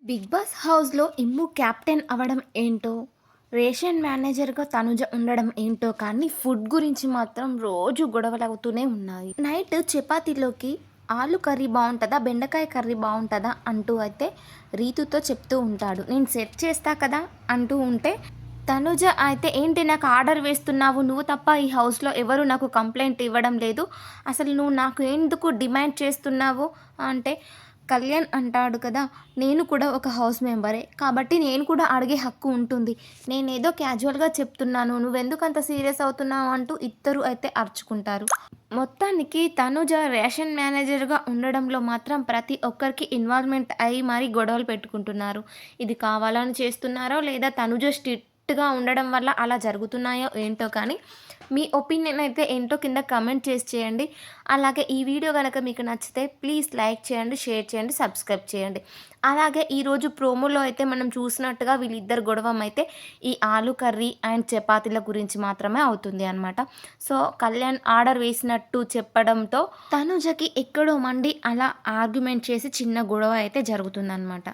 Big boss హౌస్‌లో ఇమ్ము captain అవ్వడం ఏంటో, రేషన్ మేనేజర్‌గా తనుజ ఉండడం ఏంటో కానీ ఫుడ్ గురించి మాత్రం రోజు గొడవలవుతూనే ఉన్నాయి. నైట్ చపాతీలోకి ఆలు కర్రీ బావుంటదా? బెండకాయ కర్రీ బావుంటదా? అంటూ అయితే రీతుతో చెప్తూ ఉంటాడు. నేను సెట్ చేస్తా కదా! అంటూ ఉంటే తనుజ అయితే ఏంటి నాకు ఆర్డర్ వేస్తున్నావు? నువ్వు తప్ప ఈ హౌస్‌లో ఎవరు నాకు కంప్లెయింట్ ఇవ్వడం లేదు. అసలు నువ్వు నాకు ఎందుకు డిమాండ్ చేస్తున్నావు? అంటే కళ్యాణ్ అంటాడు కదా! నేను కూడా ఒక హౌస్ మెంబరే. కాబట్టి నేను కూడా అడిగే హక్కు ఉంటుంది. నేనేదో క్యాజువల్‌గా చెప్తున్నాను. నువ్వెందుకంత సీరియస్ అవుతున్నావు? అంటూ ఇద్దరు అయితే అరుచుకుంటారు. మొత్తానికి తనుజ రేషన్ మేనేజర్‌గా ఉండడంలో మాత్రం ప్రతి ఒక్కరికి ఇన్వాల్వ్‌మెంట్ అయ్యి మరీ గొడవలు పెట్టుకుంటున్నారు. ఇది కావాలని చేస్తున్నారో లేదా తనుజ స్ట్రిక్ట్‌గా ఉండడం వల్ల అలా జరుగుతున్నాయో ఏంటో కానీ మీ ఒపీనియన్ అయితే ఏంటో కింద కామెంట్ చేసి చేయండి. అలాగే ఈ వీడియో గనక మీకు నచ్చితే ప్లీజ్ లైక్ చేయండి, షేర్ చేయండి, సబ్స్క్రైబ్ చేయండి. అలాగే ఈరోజు ప్రోమోలో అయితే మనం చూసినట్టుగా వీళ్ళిద్దరి గొడవమైతే ఈ ఆలు కర్రీ అండ్ చపాతీల గురించి మాత్రమే అవుతుంది అనమాట. సో, కళ్యాణ్ ఆర్డర్ వేసినట్టు చెప్పడంతో తనుజకి ఎక్కడో మండి అలా ఆర్గ్యుమెంట్ చేసి చిన్న గొడవ అయితే జరుగుతుందనమాట.